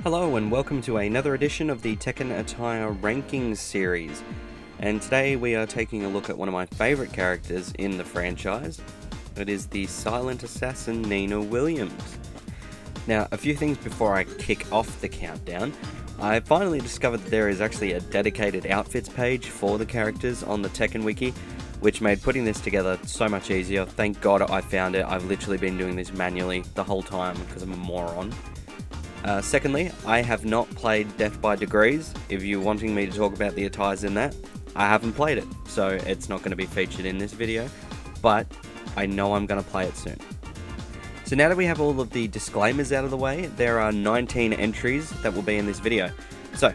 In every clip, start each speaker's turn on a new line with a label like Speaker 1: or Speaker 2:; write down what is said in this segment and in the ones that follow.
Speaker 1: Hello and welcome to another edition of the Tekken Attire Rankings series. And today we are taking a look at one of my favourite characters in the franchise. It is the silent assassin Nina Williams. Now, a few things before I kick off the countdown. I finally discovered that there is actually a dedicated outfits page for the characters on the Tekken wiki, which made putting this together so much easier. Thank God I found it. I've literally been doing this manually the whole time because I'm a moron. Secondly, I have not played Death by Degrees. If you're wanting me to talk about the attires in that, I haven't played it, so it's not going to be featured in this video, but I know I'm going to play it soon. So now that we have all of the disclaimers out of the way, there are 19 entries that will be in this video. So,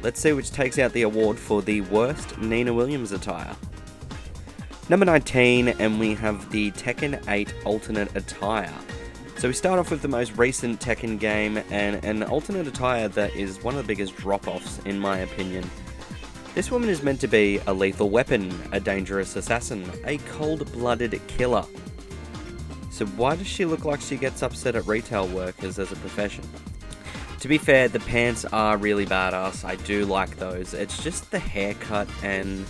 Speaker 1: let's see which takes out the award for the worst Nina Williams attire. Number 19, and we have the Tekken 8 alternate attire. So we start off with the most recent Tekken game, and an alternate attire that is one of the biggest drop-offs in my opinion. This woman is meant to be a lethal weapon, a dangerous assassin, a cold-blooded killer. So why does she look like she gets upset at retail workers as a profession? To be fair, the pants are really badass, I do like those. It's just the haircut and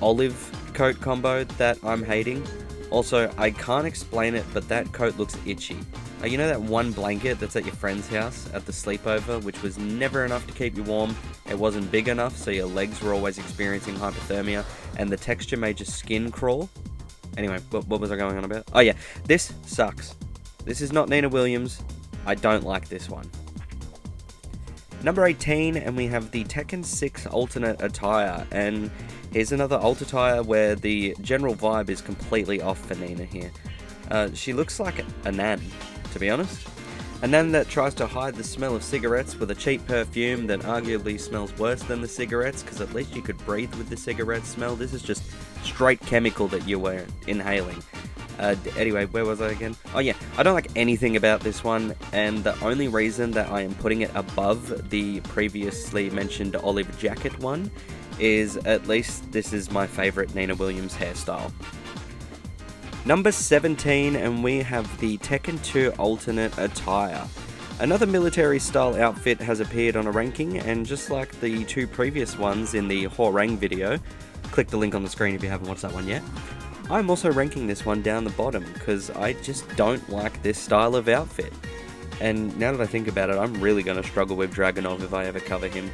Speaker 1: olive coat combo that I'm hating. Also, I can't explain it, but that coat looks itchy. You know that one blanket that's at your friend's house at the sleepover, which was never enough to keep you warm, it wasn't big enough, so your legs were always experiencing hypothermia, and the texture made your skin crawl? Anyway, what was I going on about? Oh yeah, this sucks. This is not Nina Williams. I don't like this one. Number 18, and we have the Tekken 6 alternate attire, and here's another alt attire where the general vibe is completely off for Nina here. She looks like a nan, to be honest. A nan that tries to hide the smell of cigarettes with a cheap perfume that arguably smells worse than the cigarettes, because at least you could breathe with the cigarette smell. This is just straight chemical that you were inhaling. Anyway, where was I again? Oh yeah, I don't like anything about this one, and the only reason that I am putting it above the previously mentioned olive jacket one is at least this is my favourite Nina Williams hairstyle. Number 17, and we have the Tekken 2 alternate attire. Another military style outfit has appeared on a ranking, and just like the two previous ones in the Horang video, click the link on the screen if you haven't watched that one yet, I'm also ranking this one down the bottom because I just don't like this style of outfit. And now that I think about it, I'm really going to struggle with Dragunov if I ever cover him.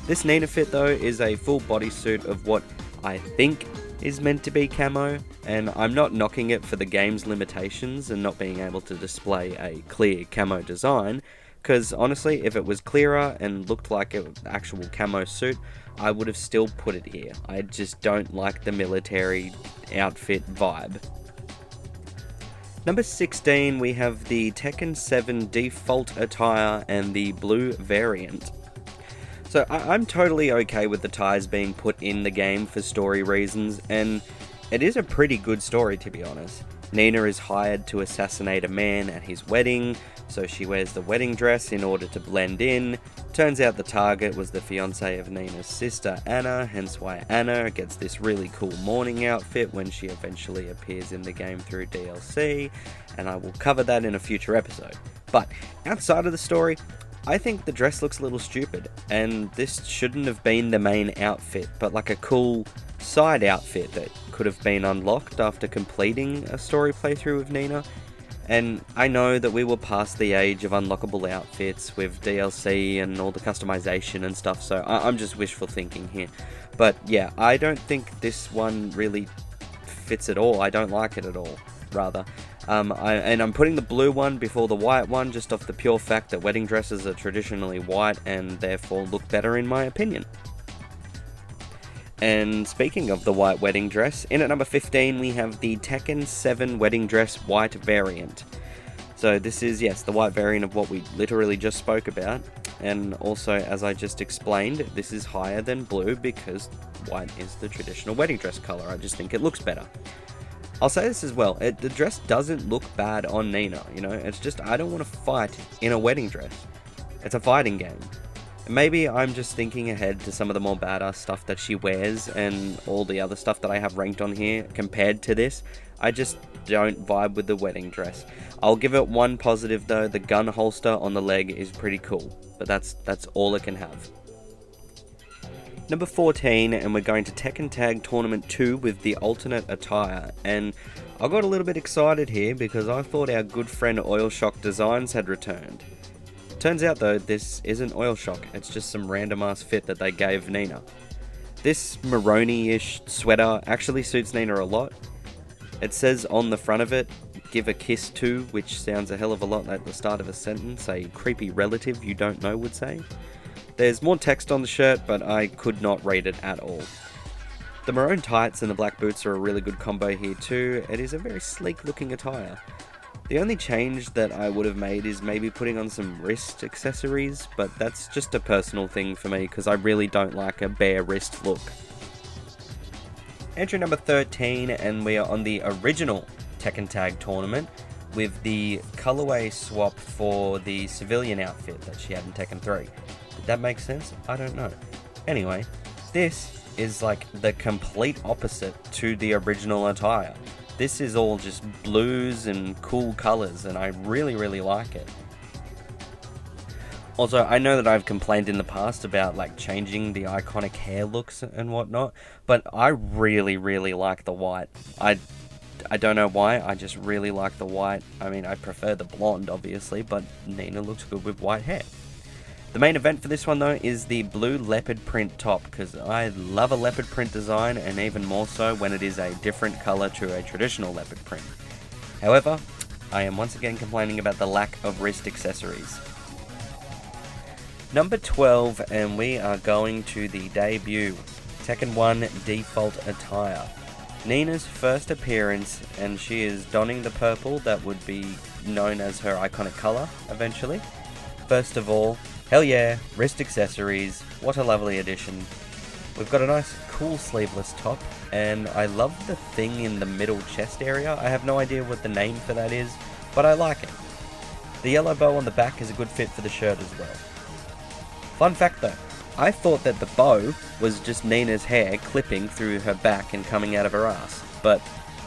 Speaker 1: This Nina fit though is a full bodysuit of what I think is meant to be camo, and I'm not knocking it for the game's limitations and not being able to display a clear camo design, because honestly, if it was clearer and looked like an actual camo suit, I would have still put it here. I just don't like the military outfit vibe. Number 16, we have the Tekken 7 default attire and the blue variant. So I'm totally okay with the ties being put in the game for story reasons, and it is a pretty good story to be honest. Nina is hired to assassinate a man at his wedding, so she wears the wedding dress in order to blend in. Turns out the target was the fiancé of Nina's sister Anna, hence why Anna gets this really cool mourning outfit when she eventually appears in the game through DLC, and I will cover that in a future episode. But outside of the story, I think the dress looks a little stupid, and this shouldn't have been the main outfit, but like a cool side outfit that could have been unlocked after completing a story playthrough with Nina. And I know that we were past the age of unlockable outfits with DLC and all the customization and stuff, so I'm just wishful thinking here. But yeah, I don't think this one really fits at all. I don't like it at all, rather. I'm putting the blue one before the white one just off the pure fact that wedding dresses are traditionally white and therefore look better in my opinion. And speaking of the white wedding dress, in at number 15 we have the Tekken 7 wedding dress white variant. So this is, yes, the white variant of what we literally just spoke about, and also, as I just explained, this is higher than blue because white is the traditional wedding dress colour. I just think it looks better. I'll say this as well, the dress doesn't look bad on Nina, you know, it's just I don't want to fight in a wedding dress. It's a fighting game. Maybe I'm just thinking ahead to some of the more badass stuff that she wears and all the other stuff that I have ranked on here compared to this. I just don't vibe with the wedding dress. I'll give it one positive though, the gun holster on the leg is pretty cool, but that's all it can have. Number 14, and we're going to Tekken Tag Tournament 2 with the alternate attire, and I got a little bit excited here because I thought our good friend Oil Shock Designs had returned. Turns out though, this isn't Oil Shock, it's just some random ass fit that they gave Nina. This maroni-ish sweater actually suits Nina a lot. It says on the front of it, "Give a kiss to," which sounds a hell of a lot at the start of a sentence a creepy relative you don't know would say. There's more text on the shirt, but I could not read it at all. The maroon tights and the black boots are a really good combo here too. It is a very sleek looking attire. The only change that I would have made is maybe putting on some wrist accessories, but that's just a personal thing for me because I really don't like a bare wrist look. Entry number 13, and we are on the original Tekken Tag Tournament with the colorway swap for the civilian outfit that she had in Tekken 3. Did that make sense? I don't know. Anyway, this is like the complete opposite to the original attire. This is all just blues and cool colors, and I really like it. Also, I know that I've complained in the past about like changing the iconic hair looks and whatnot, but I really like the white. I don't know why, I just really like the white. I mean, I prefer the blonde obviously, but Nina looks good with white hair. The main event for this one though is the blue leopard print top, because I love a leopard print design, and even more so when it is a different colour to a traditional leopard print. However, I am once again complaining about the lack of wrist accessories. Number 12, and we are going to the debut, Tekken 1 default attire. Nina's first appearance, and she is donning the purple that would be known as her iconic colour eventually. First of all, hell yeah, wrist accessories, what a lovely addition. We've got a nice cool sleeveless top, and I love the thing in the middle chest area. I have no idea what the name for that is, but I like it. The yellow bow on the back is a good fit for the shirt as well. Fun fact though, I thought that the bow was just Nina's hair clipping through her back and coming out of her ass, but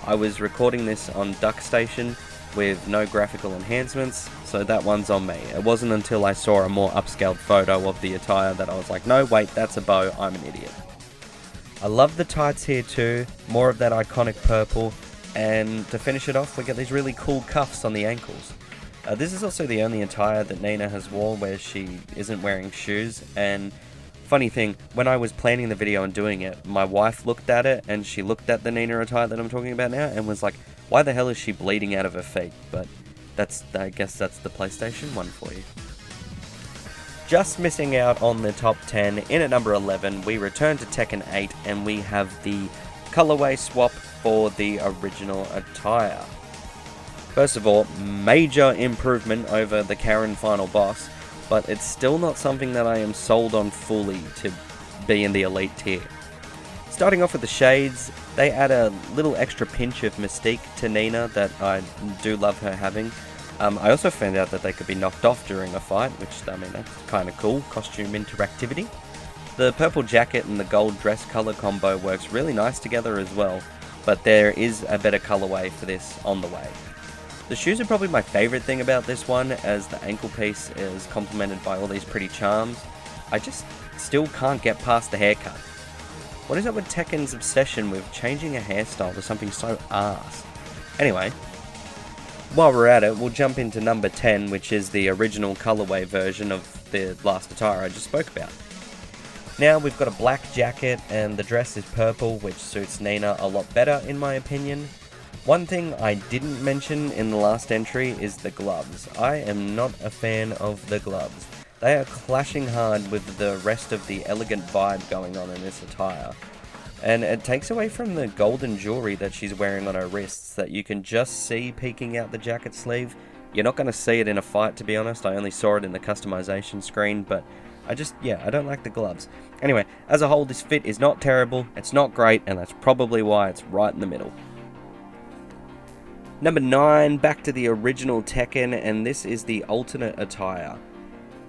Speaker 1: I was recording this on DuckStation with no graphical enhancements, so that one's on me. It wasn't until I saw a more upscaled photo of the attire that I was like, no wait, that's a bow, I'm an idiot. I love the tights here too, more of that iconic purple, and to finish it off we get these really cool cuffs on the ankles. This is also the only attire that Nina has worn where she isn't wearing shoes, and funny thing, when I was planning the video and doing it, my wife looked at it and she looked at the Nina attire that I'm talking about now and was like, why the hell is she bleeding out of her feet? But I guess that's the PlayStation 1 for you. Just missing out on the top 10, in at number 11, we return to Tekken 8 and we have the colorway swap for the original attire. First of all, major improvement over the Karen final boss, but it's still not something that I am sold on fully to be in the elite tier. Starting off with the shades, they add a little extra pinch of mystique to Nina that I do love her having. I also found out that they could be knocked off during a fight, which, I mean, that's kind of cool, costume interactivity. The purple jacket and the gold dress colour combo works really nice together as well, but there is a better colourway for this on the way. The shoes are probably my favourite thing about this one, as the ankle piece is complemented by all these pretty charms. I just still can't get past the haircut. What is up with Tekken's obsession with changing a hairstyle to something so arse? Anyway, while we're at it, we'll jump into number 10, which is the original colorway version of the last attire I just spoke about. Now we've got a black jacket and the dress is purple, which suits Nina a lot better in my opinion. One thing I didn't mention in the last entry is the gloves. I am not a fan of the gloves. They are clashing hard with the rest of the elegant vibe going on in this attire. And it takes away from the golden jewelry that she's wearing on her wrists that you can just see peeking out the jacket sleeve. You're not going to see it in a fight, to be honest. I only saw it in the customization screen, but I don't like the gloves. Anyway, as a whole, this fit is not terrible, it's not great, and that's probably why it's right in the middle. Number 9, back to the original Tekken, and this is the alternate attire.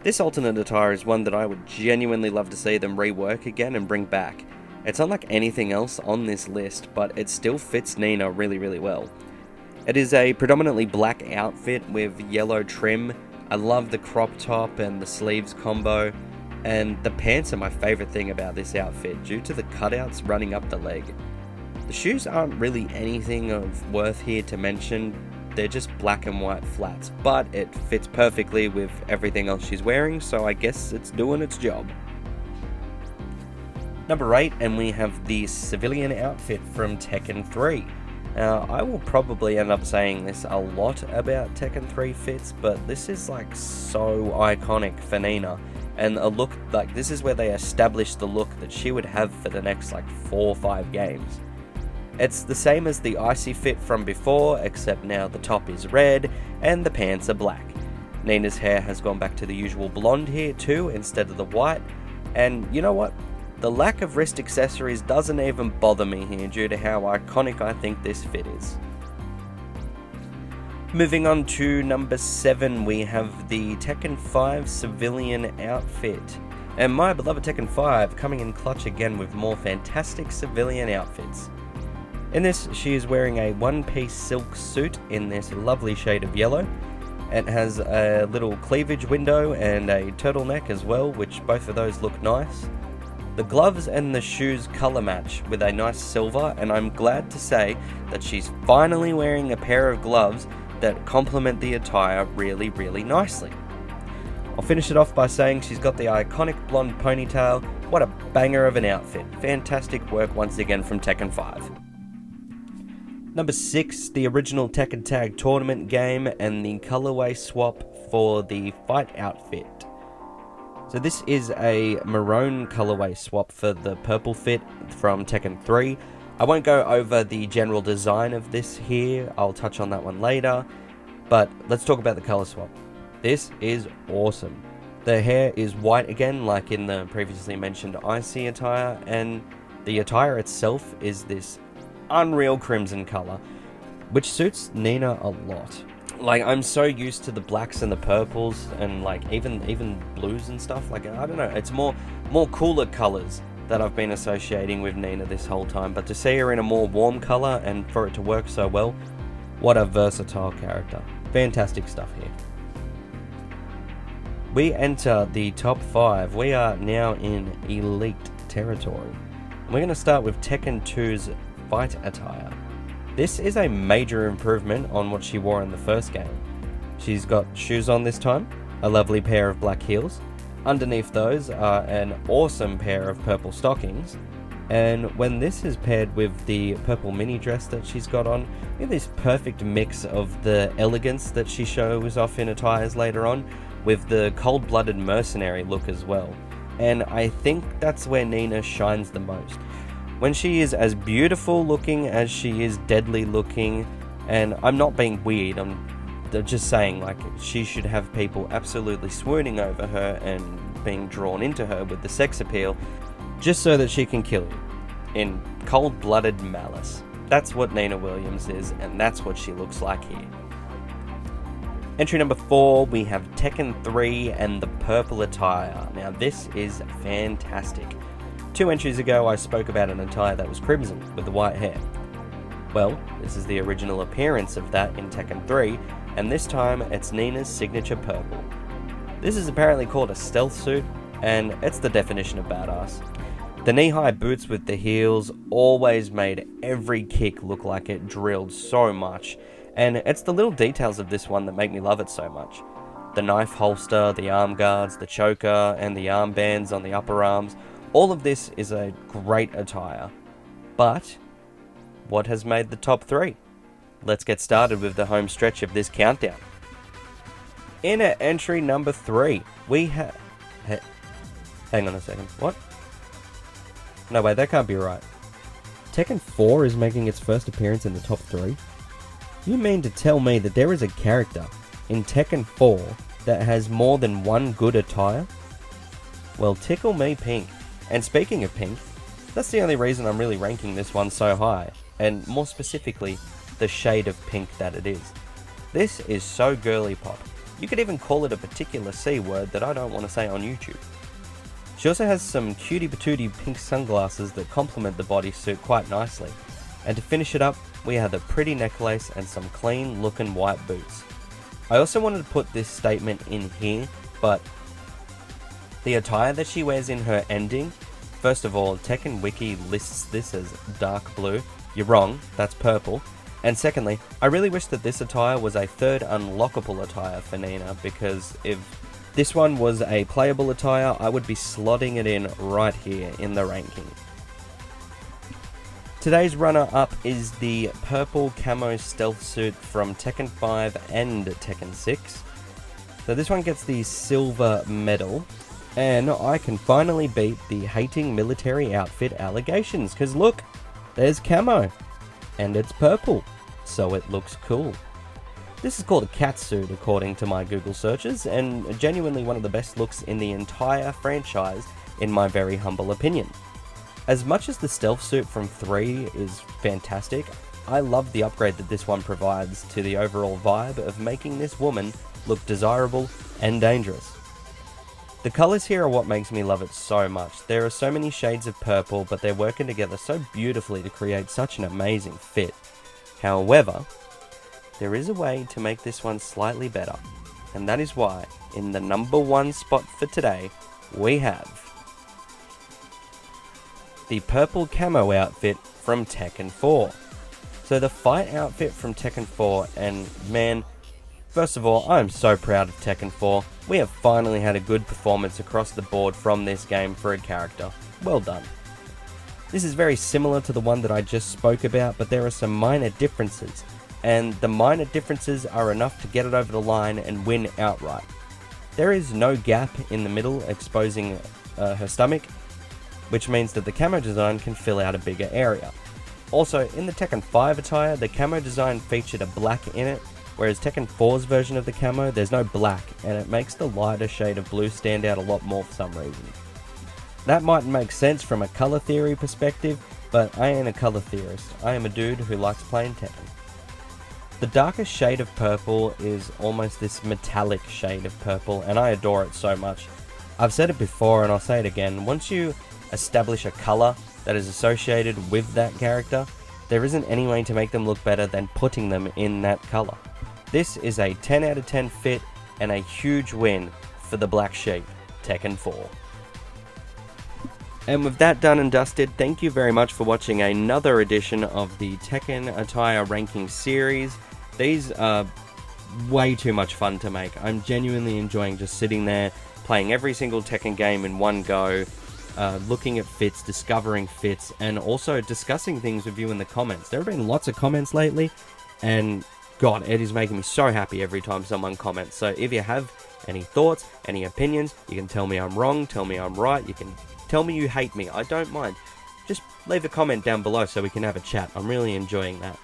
Speaker 1: This alternate attire is one that I would genuinely love to see them rework again and bring back. It's unlike anything else on this list, but it still fits Nina really well. It is a predominantly black outfit with yellow trim. I love the crop top and the sleeves combo, and the pants are my favourite thing about this outfit due to the cutouts running up the leg. The shoes aren't really anything of worth here to mention, they're just black and white flats, but it fits perfectly with everything else she's wearing, so I guess it's doing its job. Number 8, and we have the civilian outfit from Tekken 3. Now, I will probably end up saying this a lot about Tekken 3 fits, but this is like so iconic for Nina, and a look like this is where they established the look that she would have for the next like 4 or 5 games. It's the same as the icy fit from before, except now the top is red and the pants are black. Nina's hair has gone back to the usual blonde here too, instead of the white, and you know what? The lack of wrist accessories doesn't even bother me here due to how iconic I think this fit is. Moving on to number 7, we have the Tekken 5 civilian outfit. And my beloved Tekken 5 coming in clutch again with more fantastic civilian outfits. In this, she is wearing a one-piece silk suit in this lovely shade of yellow. It has a little cleavage window and a turtleneck as well, which both of those look nice. The gloves and the shoes colour match with a nice silver, and I'm glad to say that she's finally wearing a pair of gloves that complement the attire really nicely. I'll finish it off by saying she's got the iconic blonde ponytail. What a banger of an outfit. Fantastic work once again from Tekken 5. Number 6, the original Tekken Tag Tournament game and the colorway swap for the fight outfit. So this is a maroon colorway swap for the purple fit from Tekken 3. I won't go over the general design of this here, I'll touch on that one later, but let's talk about the color swap. This is awesome. The hair is white again, like in the previously mentioned icy attire, and the attire itself is this unreal crimson color, which suits Nina a lot. Like, I'm so used to the blacks and the purples and like even blues and stuff. Like, I don't know, it's more cooler colors that I've been associating with Nina this whole time, but to see her in a more warm color and for it to work so well, what a versatile character. Fantastic stuff here. We enter the top 5. We are now in elite territory. We're going to start with Tekken 2's fight attire. This is a major improvement on what she wore in the first game. She's got shoes on this time, a lovely pair of black heels. Underneath those are an awesome pair of purple stockings. And when this is paired with the purple mini dress that she's got on, we have this perfect mix of the elegance that she shows off in Attires later on, with the cold-blooded mercenary look as well. And I think that's where Nina shines the most. When she is as beautiful looking as she is deadly looking, and I'm not being weird, I'm just saying, like, she should have people absolutely swooning over her and being drawn into her with the sex appeal, just so that she can kill you in cold-blooded malice. That's what Nina Williams is, and that's what she looks like here. Entry number 4, we have Tekken 3 and the purple attire. Now this is fantastic. 2 entries ago I spoke about an attire that was crimson with the white hair. Well, this is the original appearance of that in Tekken 3, and this time it's Nina's signature purple. This is apparently called a stealth suit, and it's the definition of badass. The knee-high boots with the heels always made every kick look like it drilled so much, and it's the little details of this one that make me love it so much. The knife holster, the arm guards, the choker, and the armbands on the upper arms. All of this is a great attire, but what has made the top 3? Let's get started with the home stretch of this countdown. In at entry number 3, we have... Hang on a second, what? No wait, that can't be right. Tekken 4 is making its first appearance in the top 3? You mean to tell me that there is a character in Tekken 4 that has more than one good attire? Well, tickle me pink. And speaking of pink, that's the only reason I'm really ranking this one so high, and more specifically, the shade of pink that it is. This is so girly pop. You could even call it a particular C word that I don't want to say on YouTube. She also has some cutie patootie pink sunglasses that complement the bodysuit quite nicely. And to finish it up, we have a pretty necklace and some clean looking white boots. I also wanted to put this statement in here, but the attire that she wears in her ending, first of all, Tekken Wiki lists this as dark blue. You're wrong, that's purple. And secondly, I really wish that this attire was a third unlockable attire for Nina, because if this one was a playable attire, I would be slotting it in right here in the ranking. Today's runner-up is the purple camo stealth suit from Tekken 5 and Tekken 6. So this one gets the silver medal, and I can finally beat the hating military outfit allegations, because look, there's camo, and it's purple, so it looks cool. This is called a catsuit according to my Google searches, and genuinely one of the best looks in the entire franchise in my very humble opinion. As much as the stealth suit from 3 is fantastic, I love the upgrade that this one provides to the overall vibe of making this woman look desirable and dangerous. The colours here are what makes me love it so much. There are so many shades of purple, but they're working together so beautifully to create such an amazing fit. However, there is a way to make this one slightly better, and that is why, in the number 1 spot for today, we have the purple camo outfit from Tekken 4. So the fight outfit from Tekken 4, and man, first of all, I'm so proud of Tekken 4. We have finally had a good performance across the board from this game for a character. Well done. This is very similar to the one that I just spoke about, but there are some minor differences, and the minor differences are enough to get it over the line and win outright. There is no gap in the middle exposing her stomach, which means that the camo design can fill out a bigger area. Also, in the Tekken 5 attire, the camo design featured a black in it, whereas Tekken 4's version of the camo, there's no black, and it makes the lighter shade of blue stand out a lot more for some reason. That mightn't make sense from a colour theory perspective, but I ain't a colour theorist. I am a dude who likes playing Tekken. The darkest shade of purple is almost this metallic shade of purple, and I adore it so much. I've said it before and I'll say it again, once you establish a colour that is associated with that character, there isn't any way to make them look better than putting them in that colour. This is a 10 out of 10 fit and a huge win for the black sheep, Tekken 4. And with that done and dusted, thank you very much for watching another edition of the Tekken Attire Ranking Series. These are way too much fun to make. I'm genuinely enjoying just sitting there, playing every single Tekken game in one go, looking at fits, discovering fits, and also discussing things with you in the comments. There have been lots of comments lately, and God, it is making me so happy every time someone comments. So if you have any thoughts, any opinions, you can tell me I'm wrong, tell me I'm right, you can tell me you hate me, I don't mind. Just leave a comment down below so we can have a chat. I'm really enjoying that.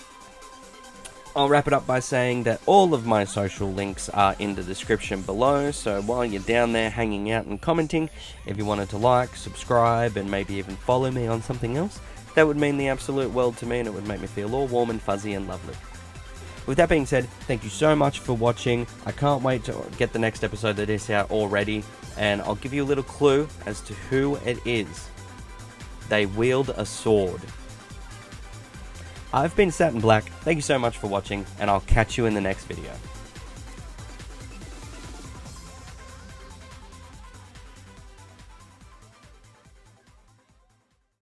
Speaker 1: I'll wrap it up by saying that all of my social links are in the description below, so while you're down there hanging out and commenting, if you wanted to like, subscribe, and maybe even follow me on something else, that would mean the absolute world to me, and it would make me feel all warm and fuzzy and lovely. With that being said, thank you so much for watching. I can't wait to get the next episode of this out already, and I'll give you a little clue as to who it is. They wield a sword. I've been Satin Black, thank you so much for watching, and I'll catch you in the next video.